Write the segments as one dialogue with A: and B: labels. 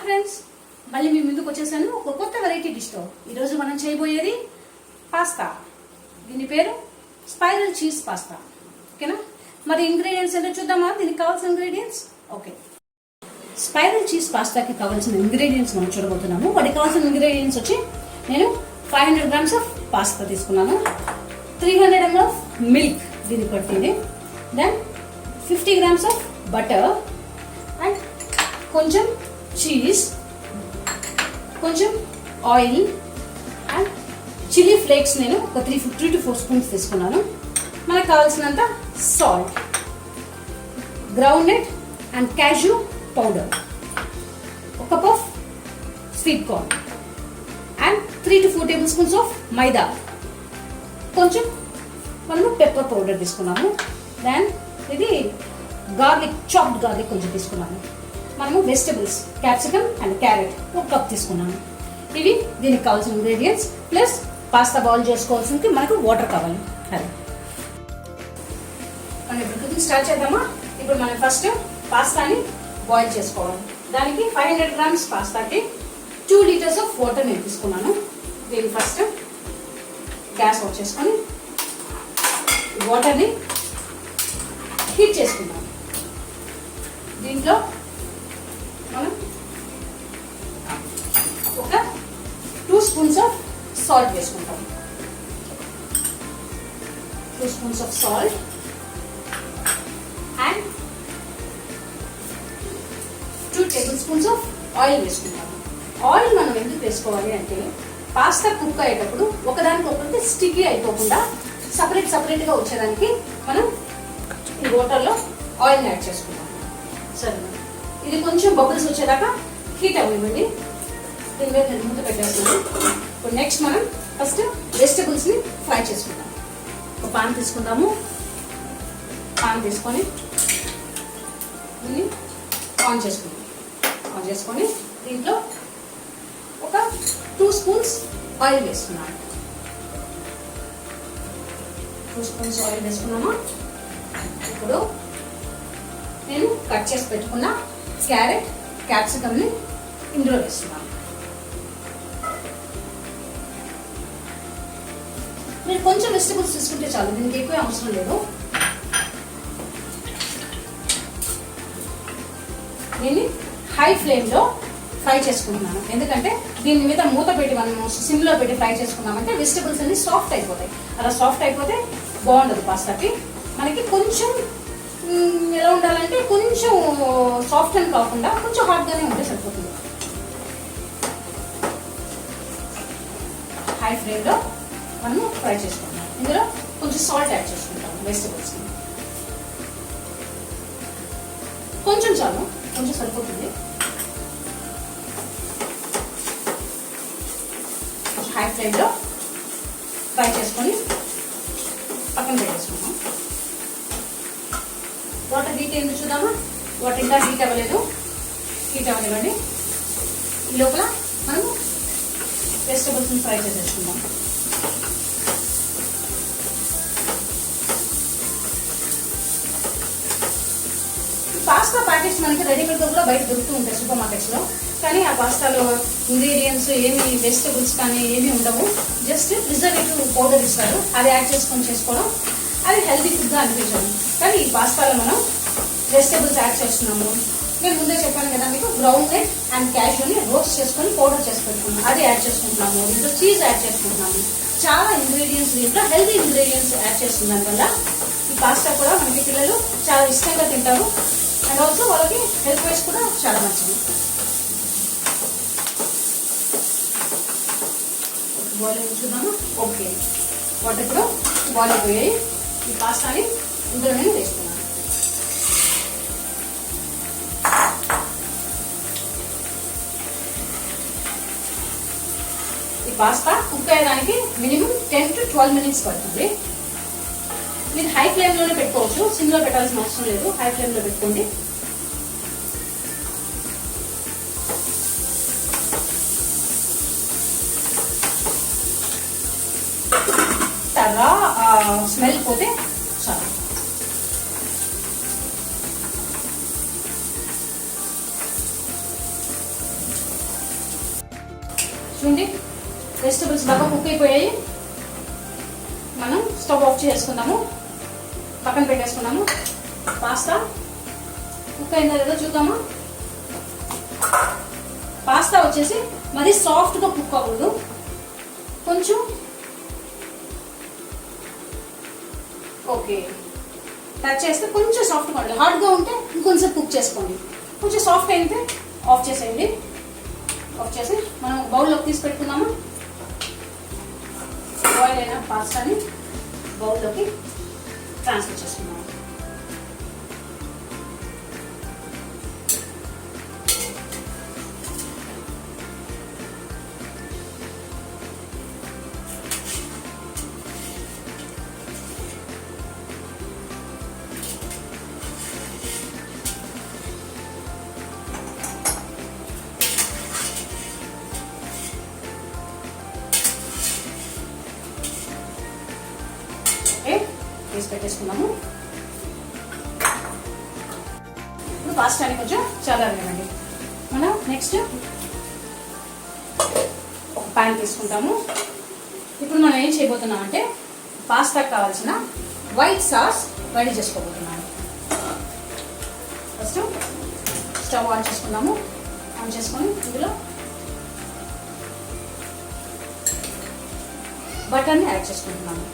A: Friends, మళ్ళీ మీ ముందుకు వచ్చేసాను ఒక కొత్త వెరైటీ డిష్తో. ఈరోజు మనం చేయబోయేది పాస్తా. దీని పేరు స్పైరల్ చీజ్ పాస్తా. ఓకేనా? మరి ఇంగ్రీడియంట్స్ ఏంటో చూద్దామా? దీనికి కావాల్సిన ఇంగ్రీడియంట్స్. ఓకే, స్పైరల్ చీజ్ పాస్తాకి కావాల్సిన ఇంగ్రీడియంట్స్ మనం చూడబోతున్నాము. వాటికి కావాల్సిన ఇంగ్రీడియంట్స్ వచ్చి నేను 500 grams ఆఫ్ పాస్తా తీసుకున్నాను, 300 ml ఆఫ్ మిల్క్ దీనికి పడుతుంది, then 50 grams of butter and కొంచెం చీజ్, కొంచెం ఆయిల్ అండ్ చిల్లీ ఫ్లేక్స్ నేను ఒక 3 to 4 స్పూన్స్ తీసుకున్నాను. మనకు కావాల్సినంత salt, ground nut and cashew powder, ఒక cup of sweet corn and 3 to 4 tablespoons of maida, కొంచెం మనము పెప్పర్ పౌడర్ తీసుకున్నాము. దెన్ ఇది గార్లిక్, చాప్డ్ గార్లిక్ కొంచెం తీసుకున్నాము. మనము వెజిటబుల్స్ క్యాప్సికమ్ అండ్ క్యారెట్ ఒక కప్ తీసుకున్నాము. ఇవి దీనికి కావాల్సిన ఇంగ్రీడియంట్స్. ప్లస్ పాస్తా బాయిల్ చేసుకోవాల్సింది మనకు వాటర్ కావాలి. అది మనం ఇప్పుడు కుకింగ్ స్టార్ట్ చేద్దామా? ఇప్పుడు మనం ఫస్ట్ పాస్తాని బాయిల్ చేసుకోవాలి. దానికి 500 grams పాస్తాకి 2 liters ఆఫ్ వాటర్ నేను తీసుకున్నాను. దీన్ని ఫస్ట్ గ్యాస్ ఆఫ్ చేసుకొని వాటర్ని హీట్ చేసుకున్నాను. దీంట్లో మనం ఒక 2 spoons ఆఫ్ సాల్ట్ వేసుకుంటాం. 2 spoons of salt and 2 tablespoons of oil వేసుకుంటాము. ఆయిల్ మనం ఎందుకు వేసుకోవాలి అంటే పాస్తా కుక్ అయ్యేటప్పుడు ఒకదానికొకటి స్టిక్కీ అయిపోకుండా సపరేట్గా వచ్చేదానికి మనం ఈ వాటర్లో ఆయిల్ని యాడ్ చేసుకుంటాం. సరే, ఇది కొంచెం బబుల్స్ వచ్చేదాకా హీట్ అవ్వండి. దీని మీద నేను మూత పెట్టేస్తున్నాను. ఇప్పుడు నెక్స్ట్ మనం ఫస్ట్ వెజిటబుల్స్ని ఫ్రై చేసుకుందాం. ఒక పాన్ తీసుకుందాము. పాన్ తీసుకొని దీన్ని ఆన్ చేసుకొని దీంట్లో ఒక 2 spoons ఆయిల్ వేసుకున్నాను. 2 spoons ఆయిల్ వేసుకున్నాము. ఇప్పుడు నేను కట్ చేసి పెట్టుకున్న క్యారెట్, క్యాప్సికమ్ని ఇందులో వేస్తున్నాను. మీరు కొంచెం వెజిటబుల్స్ తీసుకుంటే చాలు, దీనికి ఎక్కువ అవసరం లేదు. దీన్ని హై ఫ్లేమ్లో ఫ్రై చేసుకుంటున్నాను. ఎందుకంటే దీని మీద మూత పెట్టి మనం సిమ్లో పెట్టి ఫ్రై చేసుకున్నామంటే వెజిటబుల్స్ అన్ని సాఫ్ట్ అయిపోతాయి. అలా సాఫ్ట్ అయిపోతే బాగుండదు పాస్తాకి. మనకి కొంచెం ఎలా ఉండాలంటే కొంచెం సాఫ్ట్ అని కాకుండా కొంచెం హాట్గానే ఉంటే సరిపోతుంది. హై ఫ్లేమ్లో మనము ఫ్రై చేసుకుంటాం. ఇందులో కొంచెం సాల్ట్ యాడ్ చేసుకుంటాము. వెజిటబుల్స్కి కొంచెం చాలు, కొంచెం సరిపోతుంది. హై ఫ్లేమ్లో ఫ్రై చేసుకొని పక్కన పెట్టేసుకుంటాం. వాటర్ హీట్ అయింది చూద్దామా? వాటర్ ఇంకా హీట్ అవ్వనివ్వండి. ఈ లోపల మనం వెజిటబుల్స్ని ఫ్రై చేసేసుకుందాం. పాస్తా ప్యాకెట్స్ మనకి రెడీమేడ్గా కూడా బయట దొరుకుతూ ఉంటాయి సూపర్ మార్కెట్స్లో. కానీ ఆ పాస్తాలో ఇంగ్రీడియంట్స్ ఏమి, వెజిటబుల్స్ కానీ ఏమీ ఉండవు. జస్ట్ ప్రిజర్వేటివ్ పౌడర్ ఇస్తారు, అది యాడ్ చేసుకోవడం. అది హెల్తీ ఫుడ్గా అనిపించదు. కానీ ఈ పాస్తాలో మనం వెజిటబుల్స్ యాడ్ చేస్తున్నాము. నేను ముందే చెప్పాను కదా మీకు, గ్రౌండ్ నట్ అండ్ క్యాష్యూని రోస్ట్ చేసుకొని పౌడర్ చేసి పెట్టుకున్నాము, అది యాడ్ చేసుకుంటున్నాము. దీంట్లో చీజ్ యాడ్ చేసుకుంటున్నాము. చాలా ఇంగ్రీడియంట్స్, దీంట్లో హెల్తీ ఇంగ్రీడియంట్స్ యాడ్ చేస్తుంది. దానివల్ల ఈ పాస్తా కూడా మనకి పిల్లలు చాలా ఇష్టంగా తింటారు. అండ్ ఆల్సో వాళ్ళకి హెల్త్ వైజ్ కూడా చాలా మంచిది. బాయిల్ చూద్దాము. ఓకే, వాటర్ ఇప్పుడు బాయిల్ అయిపోయాయి. ఈ పాస్తాని ఇందులో నేను వేసుకున్నాను. ఈ పాస్తా కుక్ అయ్యేదానికి మినిమం 10 to 12 minutes పడుతుంది. మీరు హై ఫ్లేమ్లోనే పెట్టుకోవచ్చు, సిమ్లో పెట్టాల్సిన అవసరం లేదు. హై ఫ్లేమ్లో పెట్టుకోండి. తర్రా స్మెల్ పోతే చాలు. చూడండి వెజిటబుల్స్ బాగా కుక్ అయిపోయాయి. మనం స్టవ్ ఆఫ్ చేసుకుందాము, పక్కన పెట్టేసుకున్నాము. పాస్తా కుక్ అయిందో లేదో చూద్దామా. పాస్తా వచ్చేసి మరి సాఫ్ట్గా కుక్ అవ్వదు, కొంచెం ఓకే టచ్ చేస్తే కొంచెం సాఫ్ట్గా ఉండాలి. హార్డ్గా ఉంటే ఇంకొంచెం కుక్ చేసుకోండి. కొంచెం సాఫ్ట్ అయితే ఆఫ్ చేసేయండి. ఆఫ్ చేసి మనం బౌల్లోకి తీసి పెట్టుకుందాము. బాయిల్ అయిన పాస్తాని బౌల్లోకి ట్రాన్స్ఫర్ చేసుకున్నాము. తీసి పెట్టేసుకున్నాము. ఇప్పుడు పాస్తాని కొంచెం చల్లారనివ్వండి. మనం నెక్స్ట్ ఒక ప్యాన్ తీసుకుంటాము. ఇప్పుడు మనం ఏం చేయబోతున్నాం అంటే పాస్తాకి కావాల్సిన వైట్ సాస్ రెడీ చేసుకోబోతున్నాము. ఫస్ట్ స్టవ్ ఆన్ చేసుకున్నాము. ఆన్ చేసుకొని ఇందులో బటర్ని యాడ్ చేసుకుంటున్నాము.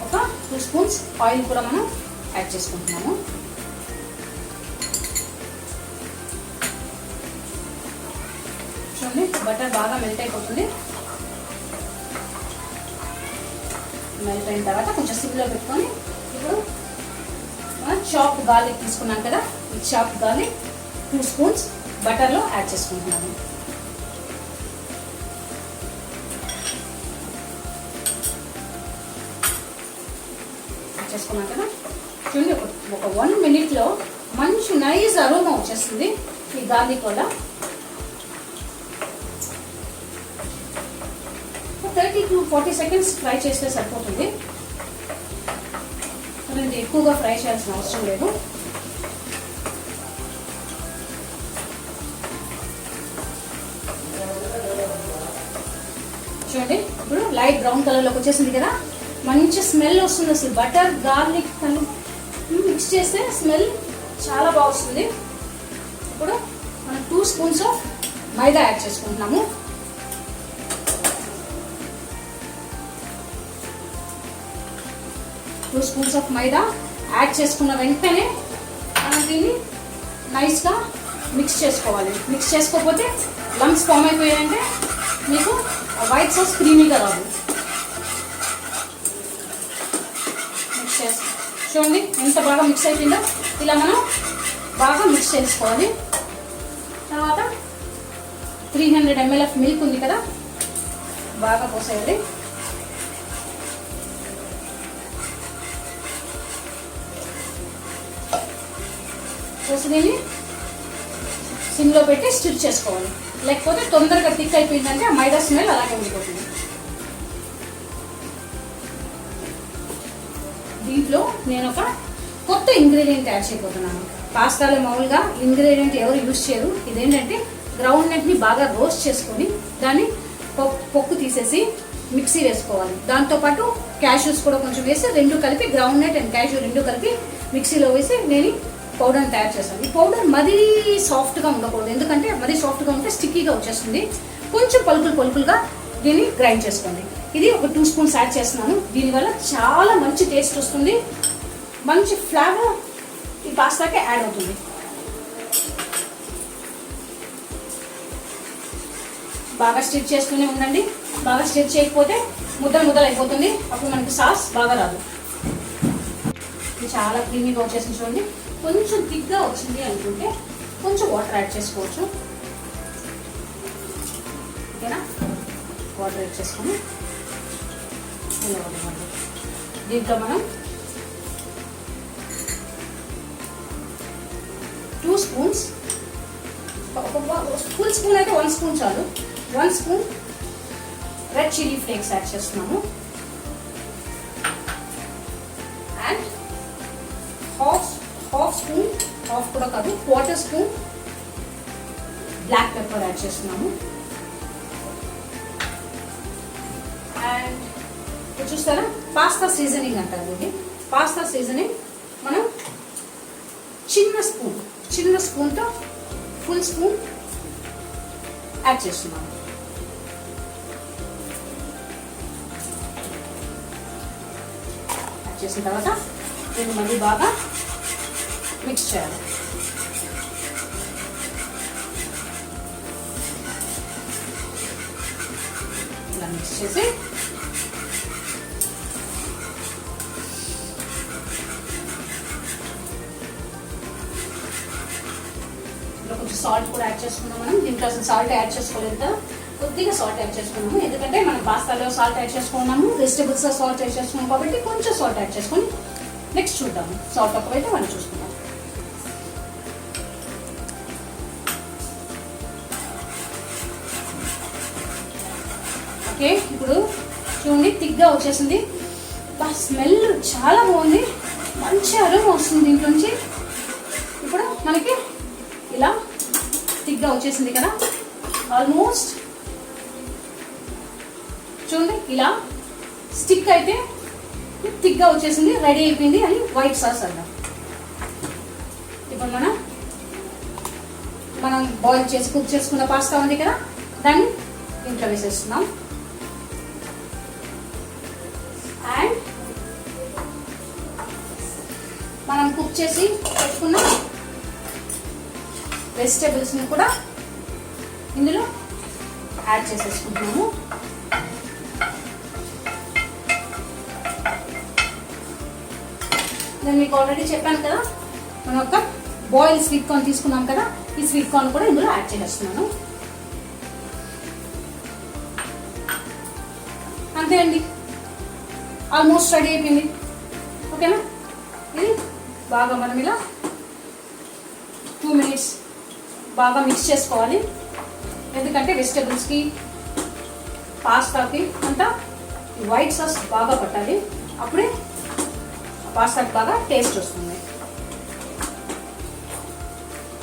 A: ఒక 2 స్పూన్స్ ఆయిల్ కూడా మనం యాడ్ చేసుకుంటున్నాము. చూడండి బటర్ బాగా మెల్ట్ అయిపోతుంది. మెల్ట్ అయిన తర్వాత కొంచెం సిమ్లో పెట్టుకొని ఇప్పుడు మనం చాప్డ్ గార్లిక్ తీసుకున్నాం కదా, ఈ చాప్డ్ గార్లిక్ 2 స్పూన్స్ బటర్లో యాడ్ చేసుకుంటున్నాము. యాడ్ చేసుకున్నాం కదా. చూడండి ఒక 1 మినిట్లో మంచి నైస్ అరోమా వచ్చేస్తుంది ఈ గార్లిక్ వల్ల. 30 to 40 సెకండ్స్ ఫ్రై చేస్తే సరిపోతుంది. ఇది ఎక్కువగా ఫ్రై చేయాల్సిన అవసరం లేదు. చూడండి ఇప్పుడు లైట్ బ్రౌన్ కలర్లోకి వచ్చేసింది కదా, మంచి స్మెల్ వస్తుంది. అసలు బటర్ గార్లిక్ మిక్స్ చేస్తే స్మెల్ చాలా బాగా వస్తుంది. ఇప్పుడు మనం 2 స్పూన్స్ ఆఫ్ మైదా యాడ్ చేసుకుంటున్నాము. Two spoons of maida add చేసుకున్న వెంటనే మనం దీన్ని నైస్గా మిక్స్ చేసుకోవాలి. మిక్స్ చేసుకోకపోతే లంప్స్ ఫామ్ అయిపోయాయంటే మీకు వైట్ సాస్ క్రీమీగా రాదు. మిక్స్ చేసి చూడండి ఎంత బాగా మిక్స్ అయిపోయిందో. ఇలా మనం బాగా మిక్స్ చేసుకోవాలి. తర్వాత 300 ml ఆఫ్ మిల్క్ ఉంది కదా, బాగా పోసేయాలి. పోసి దీన్ని సిమ్లో పెట్టి స్టిర్ చేసుకోవాలి. లేకపోతే తొందరగా థిక్ అయిపోయిందంటే ఆ మైదా స్మెల్ అలాగే ఉండిపోతుంది. దీంట్లో నేను ఒక కొత్త ఇంగ్రీడియంట్ యాడ్ చేయబోతున్నాను. పాస్తాలో మామూలుగా ఇంగ్రీడియంట్ ఎవరు యూజ్ చేయరు. ఇదేంటంటే గ్రౌండ్ నట్ని బాగా రోస్ట్ చేసుకొని దాన్ని పొక్కు తీసేసి మిక్సీ వేసుకోవాలి. దాంతోపాటు క్యాష్యూస్ కూడా కొంచెం వేసి రెండు కలిపి, గ్రౌండ్ నట్ అండ్ క్యాష్యూ రెండు కలిపి మిక్సీలో వేసి నేను పౌడర్ని తయారు చేస్తాను. ఈ పౌడర్ మరీ సాఫ్ట్గా ఉండకూడదు, ఎందుకంటే మరీ సాఫ్ట్గా ఉంటే స్టిక్కీగా వచ్చేస్తుంది. కొంచెం పలుకులుగా దీన్ని గ్రైండ్ చేసుకోండి. ఇది ఒక 2 స్పూన్స్ యాడ్ చేస్తున్నాను. దీనివల్ల చాలా మంచి టేస్ట్ వస్తుంది, మంచి ఫ్లేవర్ ఈ పాస్తాకి యాడ్ అవుతుంది. బాగా స్టిర్ చేస్తూనే ఉండండి. బాగా స్టిర్ చేయకపోతే ముద్దలు అయిపోతుంది. అప్పుడు మనకి సాస్ బాగా రాదు. ఇది చాలా క్రీమీగా వచ్చేసింది చూడండి. కొంచెం థిక్గా వచ్చింది అనుకుంటే కొంచెం వాటర్ యాడ్ చేసుకోవచ్చు. ఓకేనా, వాటర్ యాడ్ చేసుకొని దీంట్లో మనం 2 స్పూన్స్, ఫుల్ స్పూన్ అయితే 1 స్పూన్ చాలు. 1 spoon red chilli flakes add చేస్తున్నాము. అండ్ హాఫ్ స్పూన్, హాఫ్ కూడా కాదు, 1/4 స్పూన్ బ్లాక్ పెప్పర్ యాడ్ చేస్తున్నాము. అండ్ చూస్తారా, పాస్తా సీజనింగ్ అంటారు ఇది. పాస్తా సీజనింగ్ మనం చిన్న స్పూన్తో ఫుల్ స్పూన్ యాడ్ చేస్తున్నాము. యాడ్ చేసిన తర్వాత దీన్ని మళ్ళీ బాగా మిక్స్ చేయాలి. ఇలా మిక్స్ చేసి కొంచెం సాల్ట్ కూడా యాడ్ చేసుకున్నాం. మనం దీంట్లో అసలు సాల్ట్ యాడ్ చేసుకోలేదు కదా, కొద్దిగా సాల్ట్ యాడ్ చేసుకున్నాము. ఎందుకంటే మనం పాస్తాలో సాల్ట్ యాడ్ చేసుకున్నాము, వెజిటేబుల్స్లో సాల్ట్ యాడ్ చేసుకున్నాము కాబట్టి కొంచెం సాల్ట్ యాడ్ చేసుకొని నెక్స్ట్ చూద్దాము. సాల్ట్ తక్కువైతే మనం చూసుకుందాం. ఓకే, ఇప్పుడు చూడండి థిక్గా వచ్చేసింది. స్మెల్ చాలా బాగుంది, మంచి అరోమా వస్తుంది దీంట్లోంచి. ఇప్పుడు మనకి ఇలా థిక్గా వచ్చేసింది కదా, ఆల్మోస్ట్ చూడండి ఇలా స్టిక్ అయితే థిక్గా వచ్చేసింది, రెడీ అయిపోయింది అని వైట్ సాస్ అన్నాం. ఇప్పుడు మనం బాయిల్ చేసి కుక్ చేసుకున్న పాస్తా ఉంది కదా, దాన్ని దీంట్లో వేసేస్తున్నాం. అండ్ మనం కుక్ చేసి పెట్టుకున్న వెజిటేబుల్స్ని కూడా ఇందులో యాడ్ చేసేసుకుంటున్నాము. నేను మీకు ఆల్రెడీ చెప్పాను కదా, మనం ఒక బాయిల్ స్వీట్ కార్న్ తీసుకున్నాం కదా, ఈ స్వీట్ కార్న్ కూడా ఇందులో యాడ్ చేసేస్తున్నాను. అంతే అండి, ఆల్మోస్ట్ రెడీ అయిపోయింది. ఓకేనా, ఇది బాగా మనం ఇలా 2 minutes బాగా మిక్స్ చేసుకోవాలి. ఎందుకంటే వెజిటేబుల్స్కి పాస్తాకి అంతా వైట్ సాస్ బాగా పట్టాలి, అప్పుడే పాస్తాకి బాగా టేస్ట్ వస్తుంది.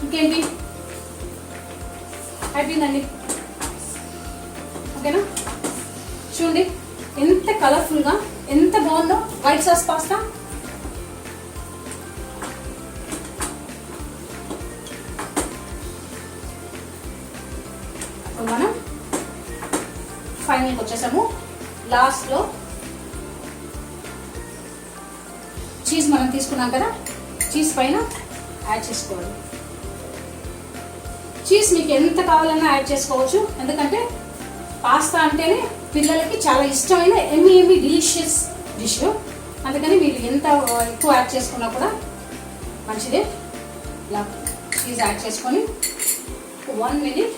A: ఇంకేంటి, అయిపోయిందండి. ఓకేనా, చూడండి ఎంత కలర్ఫుల్గా ఎంత బాగుందో వైట్ సాస్ పాస్తా. మనం ఫైనల్కి వచ్చేసాము. లాస్ట్లో చీజ్ మనం తీసుకున్నాం కదా, చీజ్ పైన యాడ్ చేసుకోవాలి. చీజ్ మీకు ఎంత కావాలన్నా యాడ్ చేసుకోవచ్చు, ఎందుకంటే పాస్తా అంటేనే పిల్లలకి చాలా ఇష్టమైన ఎమ్మి డిలీషియస్ డిష్. అందుకని మీరు ఎంత ఎక్కువ యాడ్ చేసుకున్నా కూడా మంచిదే. ఇలా చీజ్ యాడ్ చేసుకొని 1 minute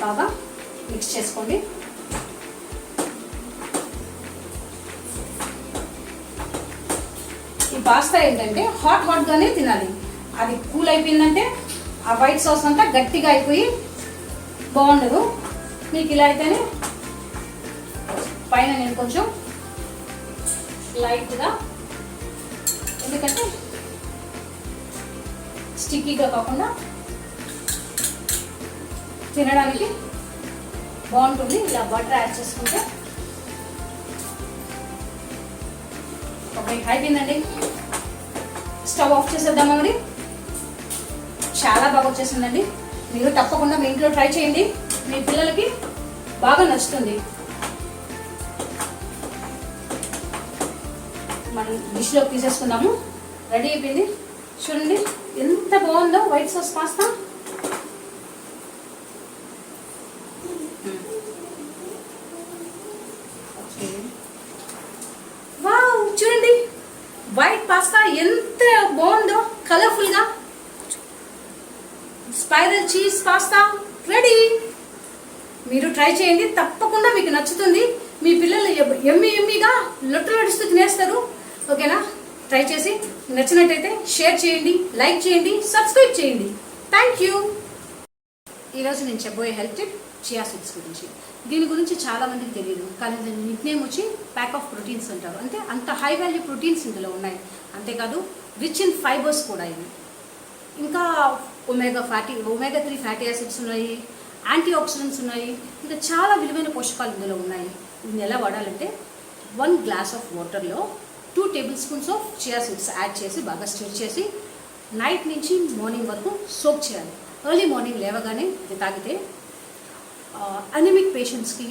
A: బాగా మిక్స్ చేసుకోండి. ఈ పాస్తా ఏంటంటే హాట్గానే తినాలి. అది కూల్ అయిపోయిందంటే ఆ వైట్ సాస్ అంతా గట్టిగా అయిపోయి బాగుండదు. మీకు ఇలా అయితేనే పైన నేను కొంచెం లైట్గా, ఎందుకంటే స్టిక్కీగా కాకుండా తినడానికి బాగుంటుంది. ఇలా బటర్ యాడ్ చేసుకుంటే అయిపోయిందండి. స్టవ్ ఆఫ్ చేసేద్దామా మరి. చాలా బాగా వచ్చేసిందండి. మీరు తప్పకుండా మీ ఇంట్లో ట్రై చేయండి, మీ పిల్లలకి బాగా నచ్చుతుంది. మనం డిష్లో తీసేసుకుందాము. రెడీ అయిపోయింది. చూడండి ఎంత బాగుందో వైట్ సాస్ పాస్తా. వావ్, చూడండి వైట్ పాస్తా ఎంత బాగుందో, కలర్ఫుల్గా. Spiral cheese pasta ready. మీరు ట్రై చేయండి, తప్పకుండా మీకు నచ్చుతుంది. మీ పిల్లలు ఎమ్మిగా లొట్టలొడిస్తూ తినేస్తారు. ఓకేనా, ట్రై చేసి నచ్చినట్టయితే షేర్ చేయండి, లైక్ చేయండి, సబ్స్క్రైబ్ చేయండి. Thank you. ఈరోజు నేను చెప్పబోయే హెల్త్ టిప్ చియా సీడ్స్ గురించి. దీని గురించి చాలా మందికి తెలియదు, కానీ దీని నిక్ నేమ్ వచ్చి ప్యాక్ ఆఫ్ ప్రోటీన్స్ అంటారు. అంటే అంత హై వాల్యూ ప్రోటీన్స్ ఇందులో ఉన్నాయి. అంతేకాదు రిచ్ ఇన్ ఫైబర్స్ కూడా ఇవి. ఇంకా ఒమేగా 3 ఫ్యాటీ యాసిడ్స్ ఉన్నాయి, యాంటీ ఆక్సిడెంట్స్ ఉన్నాయి, ఇంకా చాలా విలువైన పోషకాలు ఇందులో ఉన్నాయి. దీన్ని ఎలా వాడాలంటే 1 గ్లాస్ ఆఫ్ వాటర్లో 2 table spoons of chia seeds add చేసి బాగా స్టిర్ చేసి నైట్ నుంచి మార్నింగ్ వరకు సోక్ చేయాలి. ఎర్లీ మార్నింగ్ లేవగానే ఇది తాగితే అనెమిక్ పేషెంట్స్కి,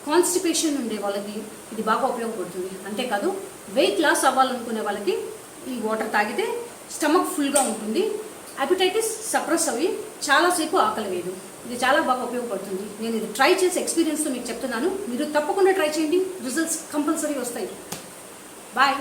A: కాన్స్టిపేషన్ ఉండే వాళ్ళకి ఇది బాగా ఉపయోగపడుతుంది. అంతేకాదు వెయిట్ లాస్ అవ్వాలనుకునే వాళ్ళకి ఈ వాటర్ తాగితే స్టమక్ ఫుల్గా ఉంటుంది, అపిటైటిస్ సప్రెస్ అవి చాలాసేపు ఆకలి వేయదు. ఇది చాలా బాగా ఉపయోగపడుతుంది. నేను ఇది ట్రై చేసే ఎక్స్పీరియన్స్తో మీకు చెప్తున్నాను. మీరు తప్పకుండా ట్రై చేయండి, రిజల్ట్స్ కంపల్సరీ వస్తాయి. బాయ్.